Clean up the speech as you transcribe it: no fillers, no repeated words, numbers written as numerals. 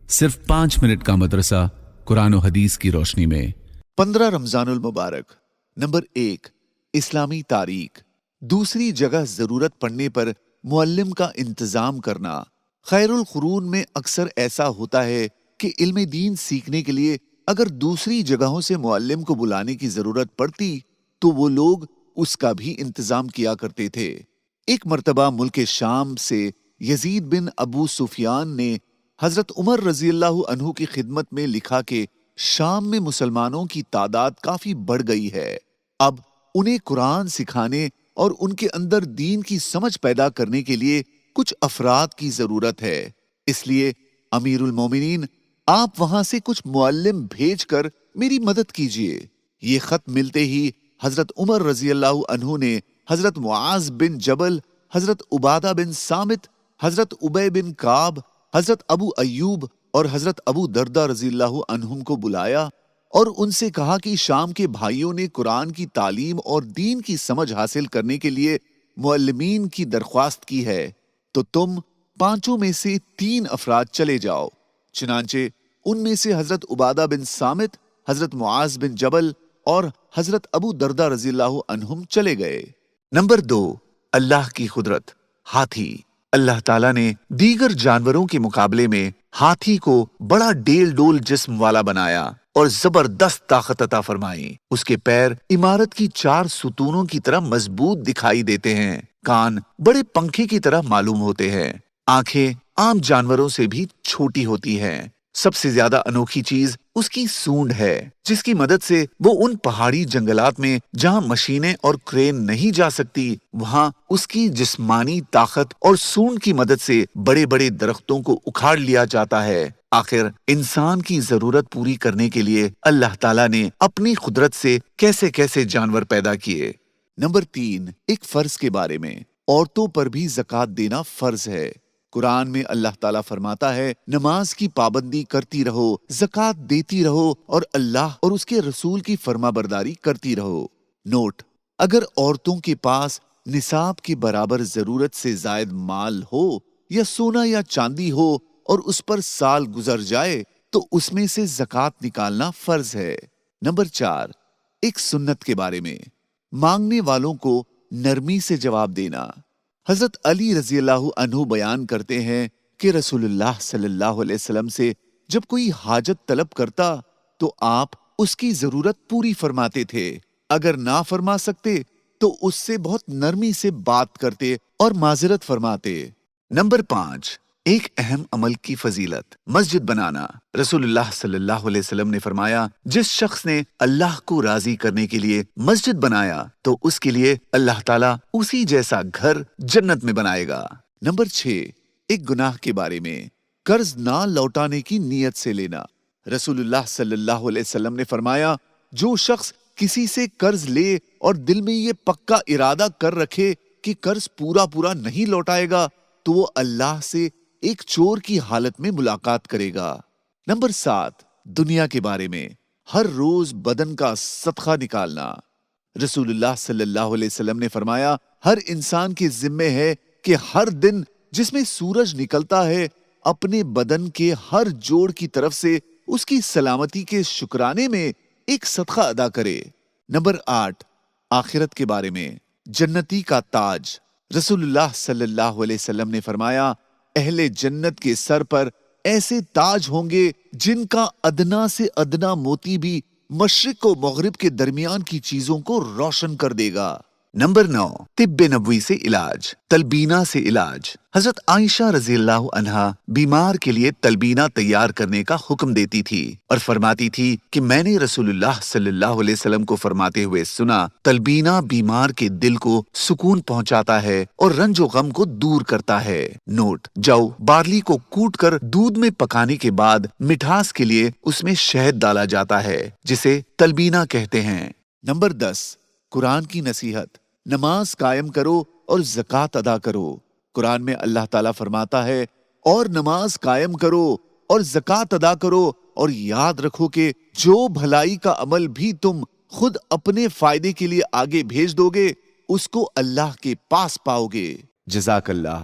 सिर्फ 5 मिनट का मदरसा कुरान और हदीस की रोशनी में। 15 रमजानुल मुबारक। नंबर 1, इस्लामी तारीख। दूसरी जगह जरूरत पड़ने पर मुअल्लिम का इंतजाम करना। खैरुल कुरून में अक्सर ऐसा होता है कि इल्म दीन सीखने के लिए अगर दूसरी जगहों से मुअल्लिम को बुलाने की जरूरत पड़ती तो वो लोग उसका भी इंतजाम किया करते थे। एक मर्तबा मुल्क शाम से यजीद बिन अबू सुफियान ने हजरत उमर रजीअल्लाहु अन्हु की खिदमत में लिखा कि शाम में मुसलमानों की तादाद काफी बढ़ गई है, अब उन्हें कुरान सिखाने और उनके अंदर दीन की समझ पैदा करने के लिए कुछ अफराद की जरूरत है, इसलिए अमीरुल मोमिनीन आप वहां से कुछ मुअल्लिम भेजकर मेरी मदद कीजिए। ये खत मिलते ही हजरत उमर रजीअल्लाहु अन्हु ने हजरत मुआज बिन जबल, हजरत उबादा बिन सामित, हजरत उबय बिन काब, हजरत अबू अय्यूब और हजरत अबू दर्दा रज़ियल्लाहु अन्हुम को बुलाया और उनसे कहा कि शाम के भाइयों ने कुरान की तालीम और दीन की समझ हासिल करने के लिए मुअल्लिमीन की दरख्वास्त की है, तो तुम पांचों में से 3 अफराद चले जाओ। चुनांचे उनमें से हजरत उबादा बिन सामित, हजरत मुआज बिन जबल और हजरत अबू दर्दा रज़ियल्लाहु अन्हुम चले गए। नंबर 2, अल्लाह की कुदरत। हाथी। अल्लाह ताला ने दीगर जानवरों के मुकाबले में हाथी को बड़ा डेल डोल जिस्म वाला बनाया और जबरदस्त ताकत अता फरमाई। उसके पैर इमारत की 4 सुतूनों की तरह मजबूत दिखाई देते हैं, कान बड़े पंखे की तरह मालूम होते हैं, आंखें आम जानवरों से भी छोटी होती हैं। सबसे ज्यादा अनोखी चीज उसकी सूंड है, जिसकी मदद से वो उन पहाड़ी जंगलात में जहां मशीनें और क्रेन नहीं जा सकती, वहां उसकी जिस्मानी ताकत और सूंड की मदद से बड़े बड़े दरख्तों को उखाड़ लिया जाता है। आखिर इंसान की जरूरत पूरी करने के लिए अल्लाह ताला ने अपनी कुदरत से कैसे कैसे जानवर पैदा किए। नंबर 3, एक फर्ज के बारे में। औरतों पर भी ज़कात देना फर्ज है। कुरान में अल्लाह ताला फरमाता है, नमाज की पाबंदी करती रहो, ज़कात देती रहो और अल्लाह और उसके रसूल की फरमाबरदारी करती रहो। नोट: अगर औरतों के पास निसाब के बराबर जरूरत से जायद माल हो या सोना या चांदी हो और उस पर साल गुजर जाए तो उसमें से ज़कात निकालना फर्ज है। नंबर 4, एक सुन्नत के बारे में। मांगने वालों को नरमी से जवाब देना। हजरत अली रज़ियल्लाहु अन्हु बयान करते हैं कि रसूलुल्लाह सल्लल्लाहु अलैहि वसल्लम से जब कोई हाजत तलब करता तो आप उसकी जरूरत पूरी फरमाते थे, अगर ना फरमा सकते तो उससे बहुत नरमी से बात करते और माजरत फरमाते। नंबर 5, एक अहम अमल की फजीलत, मस्जिद बनाना। रसूलुल्लाह सल्लल्लाहु अलैहि वसल्लम ने फरमाया, जिस शख्स ने अल्लाह को राजी करने के लिए मस्जिद बनाया तो उसके लिए अल्लाह ताला उसी जैसा घर जन्नत में बनाएगा। नंबर 6, एक गुनाह के बारे में। कर्ज ना लौटाने की नीयत से लेना। रसूलुल्लाह सल्लल्लाहु अलैहि वसल्लम ने फरमाया, जो शख्स किसी से कर्ज ले और दिल में ये पक्का इरादा कर रखे कि कर्ज पूरा पूरा नहीं लौटाएगा तो वो अल्लाह से एक चोर की हालत में मुलाकात करेगा। नंबर 7, दुनिया के बारे में। हर रोज बदन का सदका निकालना। रसूलुल्लाह सल्लल्लाहु अलैहि वसल्लम ने फरमाया, हर इंसान के जिम्मे है कि हर दिन जिसमें सूरज निकलता है अपने बदन के हर जोड़ की तरफ से उसकी सलामती के शुक्राने में एक सदका अदा करे। नंबर 8, आखिरत के बारे में। जन्नती का ताज। रसूलुल्लाह सल्लल्लाहु अलैहि वसल्लम ने फरमाया, अहले जन्नत के सर पर ऐसे ताज होंगे जिनका अदना से अदना मोती भी मशरिक और मगरिब के दरमियान की चीजों को रोशन कर देगा। नंबर 9, तिब्बे नबवी से इलाज, तलबीना से इलाज। हजरत आयशा रज़ियल्लाहु अन्हा बीमार के लिए तलबीना तैयार करने का हुक्म देती थी और फरमाती थी कि मैंने रसूलुल्लाह सल्लल्लाहु अलैहि वसल्लम को फरमाते हुए सुना, तलबीना बीमार के दिल को सुकून पहुंचाता है और रंजो गम को दूर करता है। नोट: जौ बार्ली को कूट कर दूध में पकाने के बाद मिठास के लिए उसमें शहद डाला जाता है, जिसे तलबीना कहते हैं। नंबर 10, कुरान की नसीहत। नमाज कायम करो और ज़कात अदा करो। कुरान में अल्लाह ताला फरमाता है, और नमाज कायम करो और ज़कात अदा करो और याद रखो कि जो भलाई का अमल भी तुम खुद अपने फायदे के लिए आगे भेज दोगे उसको अल्लाह के पास पाओगे। जज़ाकल्लाह।